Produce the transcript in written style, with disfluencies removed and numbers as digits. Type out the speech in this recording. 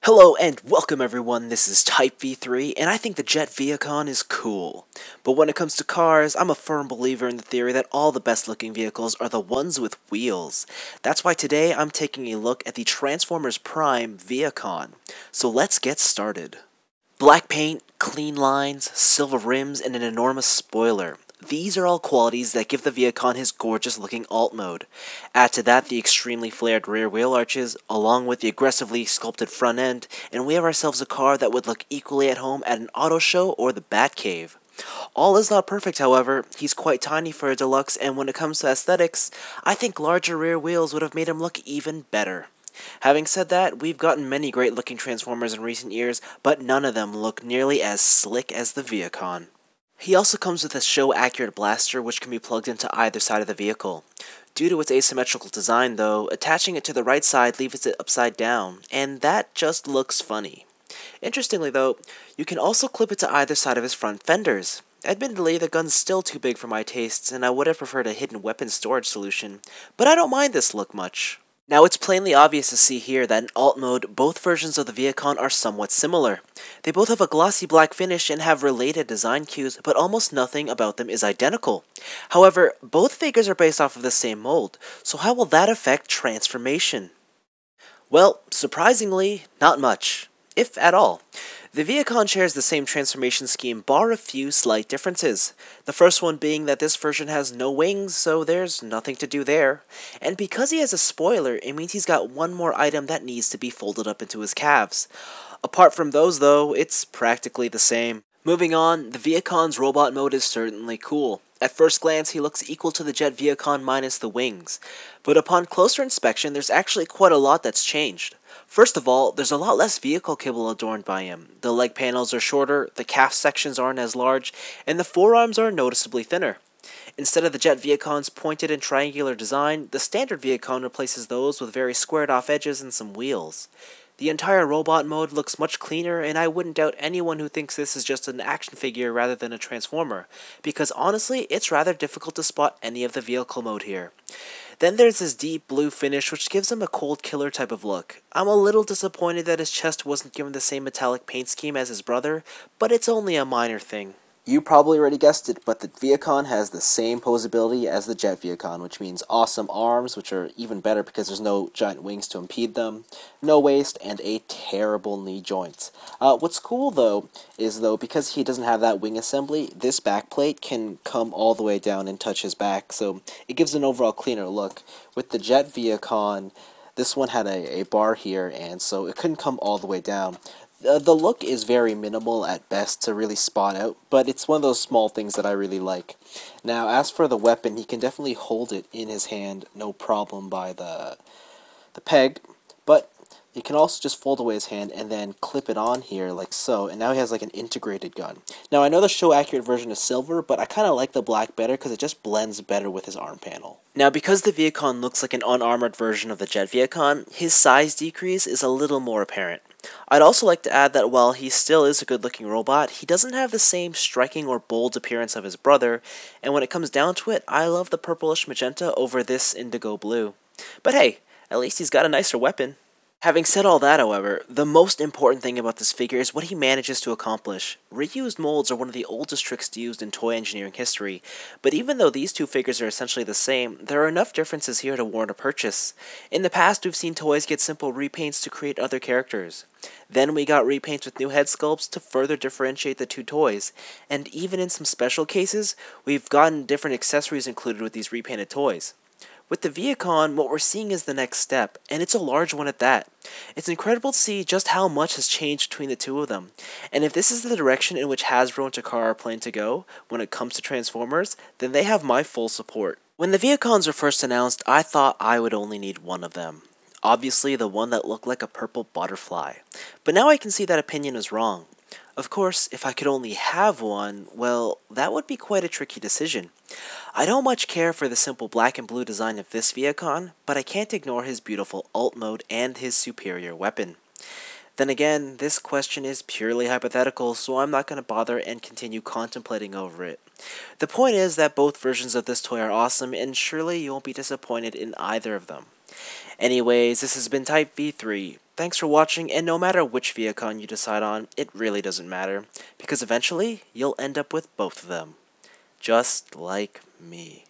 Hello and welcome everyone, this is Type V3, and I think the Jet Vehicon is cool. But when it comes to cars, I'm a firm believer in the theory that all the best looking vehicles are the ones with wheels. That's why today I'm taking a look at the Transformers Prime Vehicon. So let's get started. Black paint, clean lines, silver rims, and an enormous spoiler. These are all qualities that give the Vehicon his gorgeous looking alt mode. Add to that the extremely flared rear wheel arches, along with the aggressively sculpted front end, and we have ourselves a car that would look equally at home at an auto show or the Batcave. All is not perfect, however. He's quite tiny for a deluxe, and when it comes to aesthetics, I think larger rear wheels would have made him look even better. Having said that, we've gotten many great looking Transformers in recent years, but none of them look nearly as slick as the Vehicon. He also comes with a show-accurate blaster which can be plugged into either side of the vehicle. Due to its asymmetrical design though, attaching it to the right side leaves it upside down, and that just looks funny. Interestingly though, you can also clip it to either side of his front fenders. Admittedly, the gun's still too big for my tastes, and I would have preferred a hidden weapon storage solution, but I don't mind this look much. Now, it's plainly obvious to see here that in alt mode, both versions of the Vehicon are somewhat similar. They both have a glossy black finish and have related design cues, but almost nothing about them is identical. However, both figures are based off of the same mold, so how will that affect transformation? Well, surprisingly, not much, if at all. The Vehicon shares the same transformation scheme bar a few slight differences. The first one being that this version has no wings, so there's nothing to do there. And because he has a spoiler, it means he's got one more item that needs to be folded up into his calves. Apart from those though, it's practically the same. Moving on, the Vehicon's robot mode is certainly cool. At first glance, he looks equal to the Jet Vehicon minus the wings. But upon closer inspection, there's actually quite a lot that's changed. First of all, there's a lot less vehicle kibble adorned by him. The leg panels are shorter, the calf sections aren't as large, and the forearms are noticeably thinner. Instead of the Jet Vehicon's pointed and triangular design, the standard Vehicon replaces those with very squared off edges and some wheels. The entire robot mode looks much cleaner, and I wouldn't doubt anyone who thinks this is just an action figure rather than a Transformer, because honestly, it's rather difficult to spot any of the vehicle mode here. Then there's this deep blue finish which gives him a cold killer type of look. I'm a little disappointed that his chest wasn't given the same metallic paint scheme as his brother, but it's only a minor thing. You probably already guessed it, but the Vehicon has the same posability as the Jet Vehicon, which means awesome arms, which are even better because there's no giant wings to impede them, no waist, and a terrible knee joints. What's cool though, is because he doesn't have that wing assembly, this backplate can come all the way down and touch his back, so it gives an overall cleaner look. With the Jet Vehicon, this one had a bar here, and so it couldn't come all the way down. The look is very minimal at best to really spot out, but it's one of those small things that I really like. Now, as for the weapon, he can definitely hold it in his hand, no problem by the peg, but you can also just fold away his hand and then clip it on here like so, and now he has like an integrated gun. Now, I know the show-accurate version is silver, but I kind of like the black better because it just blends better with his arm panel. Now, because the Vehicon looks like an unarmored version of the Jet Vehicon, his size decrease is a little more apparent. I'd also like to add that while he still is a good-looking robot, he doesn't have the same striking or bold appearance of his brother, and when it comes down to it, I love the purplish magenta over this indigo blue. But hey, at least he's got a nicer weapon. Having said all that, however, the most important thing about this figure is what he manages to accomplish. Reused molds are one of the oldest tricks used in toy engineering history, but even though these two figures are essentially the same, there are enough differences here to warrant a purchase. In the past, we've seen toys get simple repaints to create other characters. Then we got repaints with new head sculpts to further differentiate the two toys, and even in some special cases, we've gotten different accessories included with these repainted toys. With the Vehicon, what we're seeing is the next step, and it's a large one at that. It's incredible to see just how much has changed between the two of them, and if this is the direction in which Hasbro and Takara are planning to go when it comes to Transformers, then they have my full support. When the Vehicons were first announced, I thought I would only need one of them. Obviously the one that looked like a purple butterfly, but now I can see that opinion is wrong. Of course, if I could only have one, well, that would be quite a tricky decision. I don't much care for the simple black and blue design of this Vehicon, but I can't ignore his beautiful alt mode and his superior weapon. Then again, this question is purely hypothetical, so I'm not going to bother and continue contemplating over it. The point is that both versions of this toy are awesome, and surely you won't be disappointed in either of them. Anyways, this has been Type V3. Thanks for watching, and no matter which Vehicon you decide on, it really doesn't matter, because eventually you'll end up with both of them. Just like me.